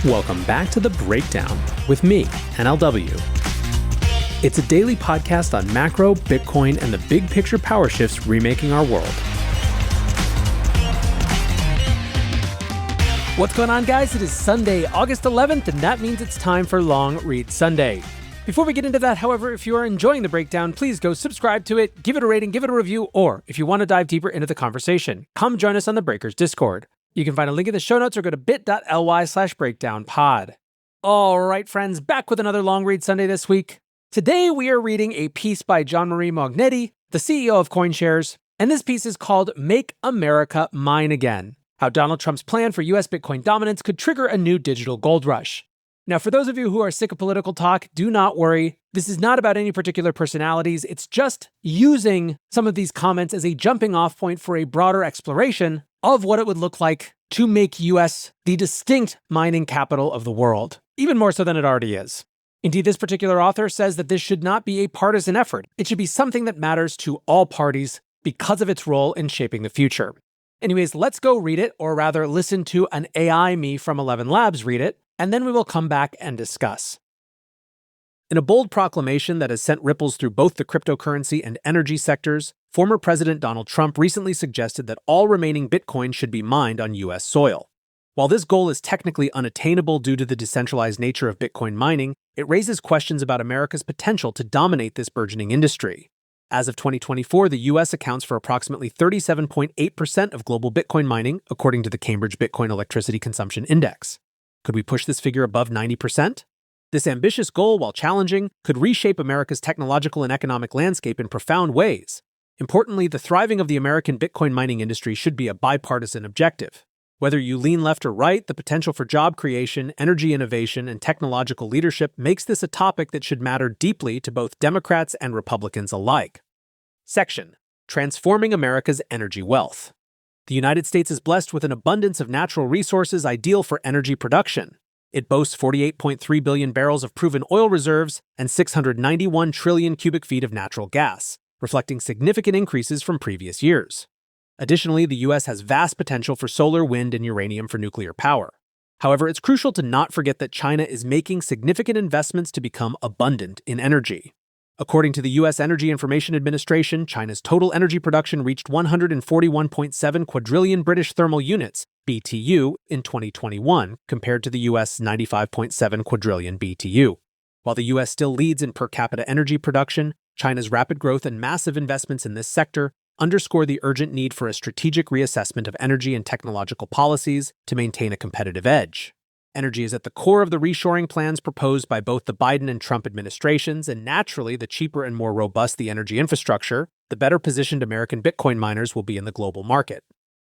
Welcome back to The Breakdown with me, NLW. It's a daily podcast on macro, Bitcoin, and the big picture power shifts remaking our world. What's going on, guys? It is Sunday, August 11th, and that means it's time for Long Read Sunday. Before we get into that, however, if you are enjoying The Breakdown, please go subscribe to it, give it a rating, give it a review, or if you want to dive deeper into the conversation, come join us on the Breakers Discord. You can find a link in the show notes or go to bit.ly/breakdownpod. All right, friends, back with another Long Read Sunday this week. Today, we are reading a piece by Jean-Marie Mognetti, the CEO of CoinShares, and this piece is called Make America Mine Again: How Donald Trump's plan for U.S. Bitcoin dominance could trigger a new digital gold rush. Now, for those of you who are sick of political talk, do not worry. This is not about any particular personalities. It's just using some of these comments as a jumping off point for a broader exploration of what it would look like to make US the distinct mining capital of the world, even more so than it already is. Indeed, this particular author says that this should not be a partisan effort. It should be something that matters to all parties because of its role in shaping the future. Anyways, let's go read it, or rather listen to an AI me from 11 Labs read it, and then we will come back and discuss. In a bold proclamation that has sent ripples through both the cryptocurrency and energy sectors, former President Donald Trump recently suggested that all remaining Bitcoin should be mined on U.S. soil. While this goal is technically unattainable due to the decentralized nature of Bitcoin mining, it raises questions about America's potential to dominate this burgeoning industry. As of 2024, the U.S. accounts for approximately 37.8% of global Bitcoin mining, according to the Cambridge Bitcoin Electricity Consumption Index. Could we push this figure above 90%? This ambitious goal, while challenging, could reshape America's technological and economic landscape in profound ways. Importantly, the thriving of the American Bitcoin mining industry should be a bipartisan objective. Whether you lean left or right, the potential for job creation, energy innovation, and technological leadership makes this a topic that should matter deeply to both Democrats and Republicans alike. Section: Transforming America's Energy Wealth. The United States is blessed with an abundance of natural resources ideal for energy production. It boasts 48.3 billion barrels of proven oil reserves and 691 trillion cubic feet of natural gas, reflecting significant increases from previous years. Additionally, the U.S. has vast potential for solar, wind, and uranium for nuclear power. However, it's crucial to not forget that China is making significant investments to become abundant in energy. According to the U.S. Energy Information Administration, China's total energy production reached 141.7 quadrillion British thermal units, BTU, in 2021, compared to the U.S. 95.7 quadrillion BTU. While the U.S. still leads in per capita energy production, China's rapid growth and massive investments in this sector underscore the urgent need for a strategic reassessment of energy and technological policies to maintain a competitive edge. Energy is at the core of the reshoring plans proposed by both the Biden and Trump administrations, and naturally, the cheaper and more robust the energy infrastructure, the better positioned American Bitcoin miners will be in the global market.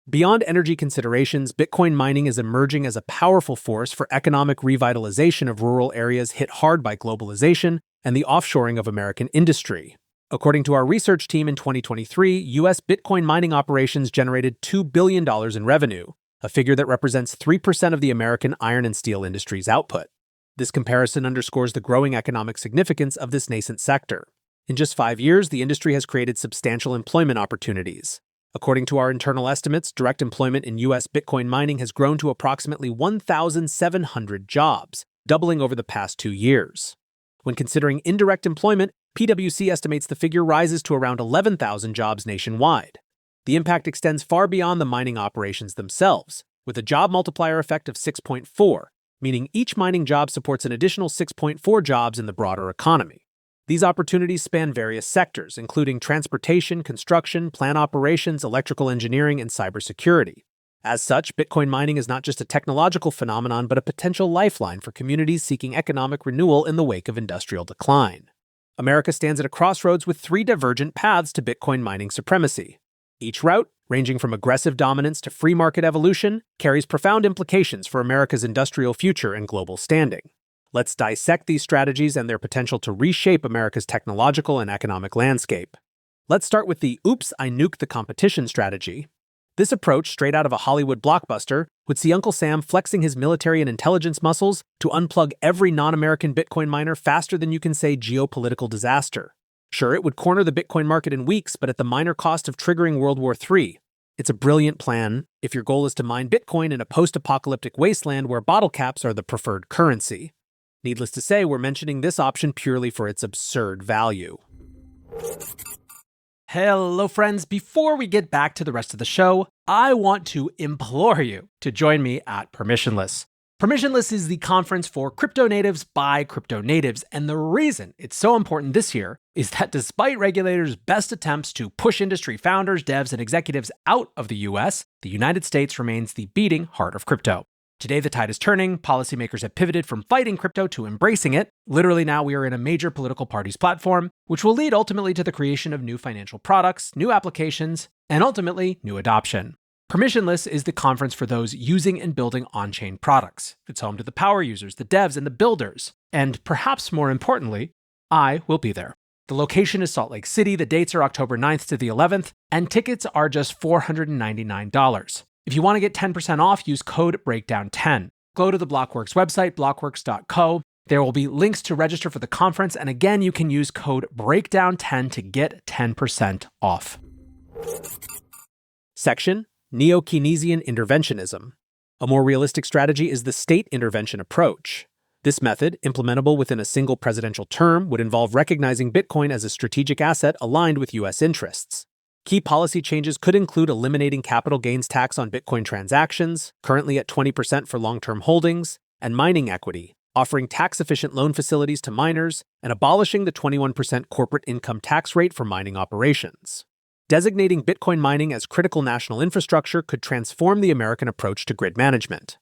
Beyond energy considerations, Bitcoin mining is emerging as a powerful force for economic revitalization of rural areas hit hard by globalization and the offshoring of American industry. According to our research team, in 2023, U.S. Bitcoin mining operations generated $2 billion in revenue, a figure that represents 3% of the American iron and steel industry's output. This comparison underscores the growing economic significance of this nascent sector. In just 5 years, the industry has created substantial employment opportunities. According to our internal estimates, direct employment in U.S. Bitcoin mining has grown to approximately 1,700 jobs, doubling over the past 2 years. When considering indirect employment, PwC estimates the figure rises to around 11,000 jobs nationwide. The impact extends far beyond the mining operations themselves, with a job multiplier effect of 6.4, meaning each mining job supports an additional 6.4 jobs in the broader economy. These opportunities span various sectors, including transportation, construction, plant operations, electrical engineering, and cybersecurity. As such, Bitcoin mining is not just a technological phenomenon, but a potential lifeline for communities seeking economic renewal in the wake of industrial decline. America stands at a crossroads with 3 divergent paths to Bitcoin mining supremacy. Each route, ranging from aggressive dominance to free market evolution, carries profound implications for America's industrial future and global standing. Let's dissect these strategies and their potential to reshape America's technological and economic landscape. Let's start with the "Oops, I nuked the competition" strategy. This approach, straight out of a Hollywood blockbuster, would see Uncle Sam flexing his military and intelligence muscles to unplug every non-American Bitcoin miner faster than you can say geopolitical disaster. Sure, it would corner the Bitcoin market in weeks, but at the minor cost of triggering World War III. It's a brilliant plan if your goal is to mine Bitcoin in a post-apocalyptic wasteland where bottle caps are the preferred currency. Needless to say, we're mentioning this option purely for its absurd value. Hello, friends. Before we get back to the rest of the show, I want to implore you to join me at Permissionless. Permissionless is the conference for crypto natives by crypto natives, and the reason it's so important this year is that despite regulators' best attempts to push industry founders, devs, and executives out of the US, the United States remains the beating heart of crypto. Today, the tide is turning. Policymakers have pivoted from fighting crypto to embracing it. Literally now we are in a major political party's platform, which will lead ultimately to the creation of new financial products, new applications, and ultimately new adoption. Permissionless is the conference for those using and building on-chain products. It's home to the power users, the devs, and the builders. And perhaps more importantly, I will be there. The location is Salt Lake City. The dates are October 9th to the 11th, and tickets are just $499. If you want to get 10% off, use code BREAKDOWN10. Go to the Blockworks website, blockworks.co. There will be links to register for the conference, and again, you can use code BREAKDOWN10 to get 10% off. Section: Neo-Keynesian Interventionism. A more realistic strategy is the state intervention approach. This method, implementable within a single presidential term, would involve recognizing Bitcoin as a strategic asset aligned with U.S. interests. Key policy changes could include eliminating capital gains tax on Bitcoin transactions, currently at 20% for long-term holdings, and mining equity, offering tax-efficient loan facilities to miners, and abolishing the 21% corporate income tax rate for mining operations. Designating Bitcoin mining as critical national infrastructure could transform the American approach to grid management.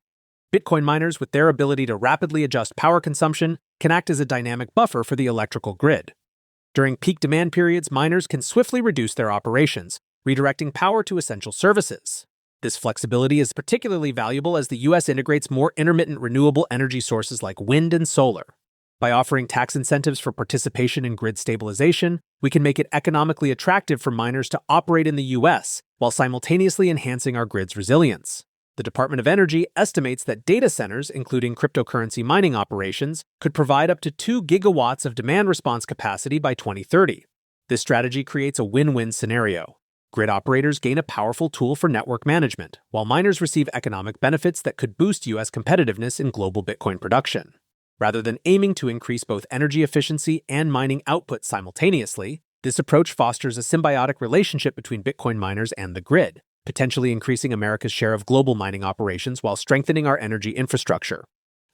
Bitcoin miners, with their ability to rapidly adjust power consumption, can act as a dynamic buffer for the electrical grid. During peak demand periods, miners can swiftly reduce their operations, redirecting power to essential services. This flexibility is particularly valuable as the U.S. integrates more intermittent renewable energy sources like wind and solar. By offering tax incentives for participation in grid stabilization, we can make it economically attractive for miners to operate in the U.S. while simultaneously enhancing our grid's resilience. The Department of Energy estimates that data centers, including cryptocurrency mining operations, could provide up to 2 gigawatts of demand response capacity by 2030. This strategy creates a win-win scenario. Grid operators gain a powerful tool for network management, while miners receive economic benefits that could boost U.S. competitiveness in global Bitcoin production. Rather than aiming to increase both energy efficiency and mining output simultaneously, this approach fosters a symbiotic relationship between Bitcoin miners and the grid, potentially increasing America's share of global mining operations while strengthening our energy infrastructure.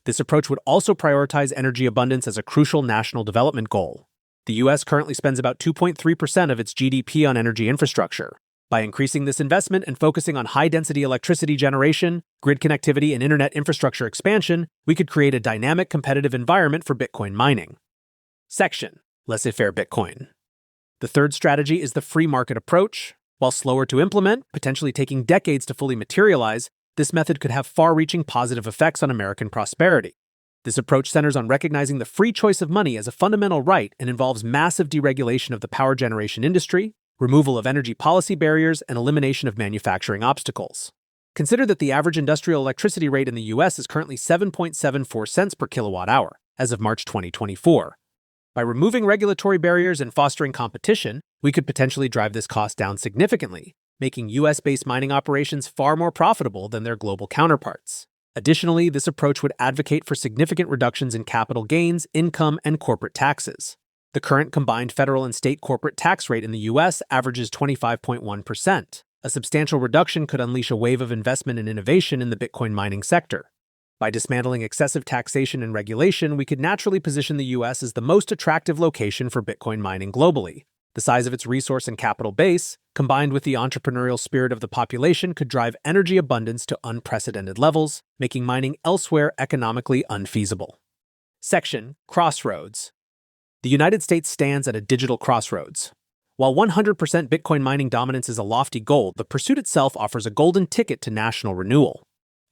This approach would also prioritize energy abundance as a crucial national development goal. The U.S. currently spends about 2.3% of its GDP on energy infrastructure. By increasing this investment and focusing on high-density electricity generation, grid connectivity, and internet infrastructure expansion, we could create a dynamic competitive environment for Bitcoin mining. Section: Laissez-faire Bitcoin. The third strategy is the free market approach. While slower to implement, potentially taking decades to fully materialize, this method could have far-reaching positive effects on American prosperity. This approach centers on recognizing the free choice of money as a fundamental right and involves massive deregulation of the power generation industry, removal of energy policy barriers, and elimination of manufacturing obstacles. Consider that the average industrial electricity rate in the U.S. is currently 7.74 cents per kilowatt hour as of March 2024. By removing regulatory barriers and fostering competition, we could potentially drive this cost down significantly, making U.S.-based mining operations far more profitable than their global counterparts. Additionally, this approach would advocate for significant reductions in capital gains, income, and corporate taxes. The current combined federal and state corporate tax rate in the U.S. averages 25.1%. A substantial reduction could unleash a wave of investment and innovation in the Bitcoin mining sector. By dismantling excessive taxation and regulation, we could naturally position the U.S. as the most attractive location for Bitcoin mining globally. The size of its resource and capital base, combined with the entrepreneurial spirit of the population, could drive energy abundance to unprecedented levels, making mining elsewhere economically unfeasible. Section: Crossroads. The United States stands at a digital crossroads. While 100% Bitcoin mining dominance is a lofty goal, the pursuit itself offers a golden ticket to national renewal.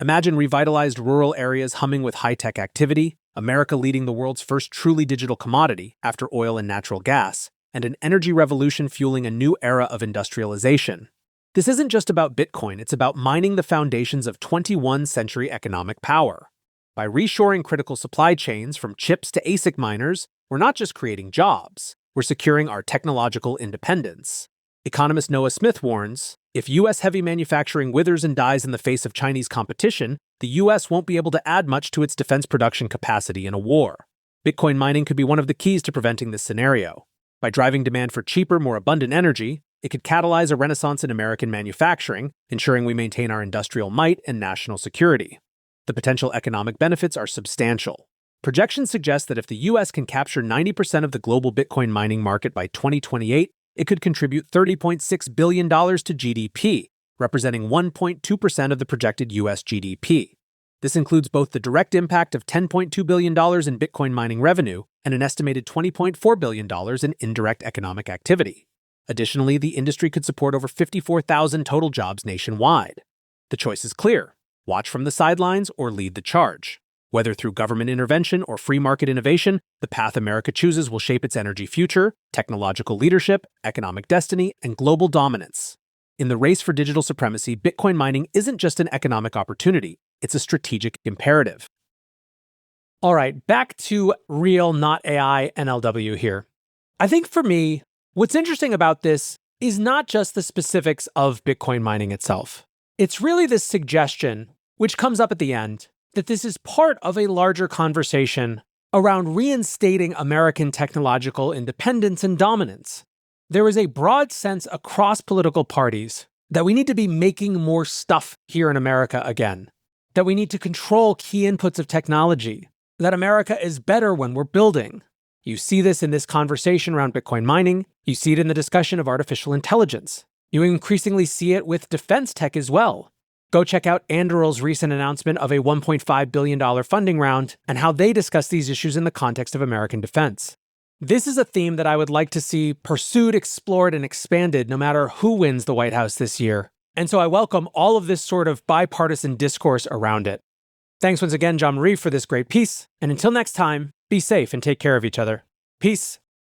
Imagine revitalized rural areas humming with high-tech activity, America leading the world's first truly digital commodity after oil and natural gas, and an energy revolution fueling a new era of industrialization. This isn't just about Bitcoin, it's about mining the foundations of 21st century economic power. By reshoring critical supply chains from chips to ASIC miners, we're not just creating jobs, we're securing our technological independence. Economist Noah Smith warns, if U.S. heavy manufacturing withers and dies in the face of Chinese competition, the U.S. won't be able to add much to its defense production capacity in a war. Bitcoin mining could be one of the keys to preventing this scenario. By driving demand for cheaper, more abundant energy, it could catalyze a renaissance in American manufacturing, ensuring we maintain our industrial might and national security. The potential economic benefits are substantial. Projections suggest that if the U.S. can capture 90% of the global Bitcoin mining market by 2028, it could contribute $30.6 billion to GDP, representing 1.2% of the projected U.S. GDP. This includes both the direct impact of $10.2 billion in Bitcoin mining revenue and an estimated $20.4 billion in indirect economic activity. Additionally, the industry could support over 54,000 total jobs nationwide. The choice is clear: watch from the sidelines or lead the charge. Whether through government intervention or free market innovation, the path America chooses will shape its energy future, technological leadership, economic destiny, and global dominance. In the race for digital supremacy, Bitcoin mining isn't just an economic opportunity, it's a strategic imperative. All right, back to real, not AI NLW here. I think for me, what's interesting about this is not just the specifics of Bitcoin mining itself. It's really this suggestion, which comes up at the end, that this is part of a larger conversation around reinstating American technological independence and dominance. There is a broad sense across political parties that we need to be making more stuff here in America again, that we need to control key inputs of technology, that America is better when we're building. You see this in this conversation around Bitcoin mining. You see it in the discussion of artificial intelligence. You increasingly see it with defense tech as well. Go check out Anduril's recent announcement of a $1.5 billion funding round and how they discuss these issues in the context of American defense. This is a theme that I would like to see pursued, explored, and expanded no matter who wins the White House this year. And so I welcome all of this sort of bipartisan discourse around it. Thanks once again, Jean-Marie, for this great piece. And until next time, be safe and take care of each other. Peace.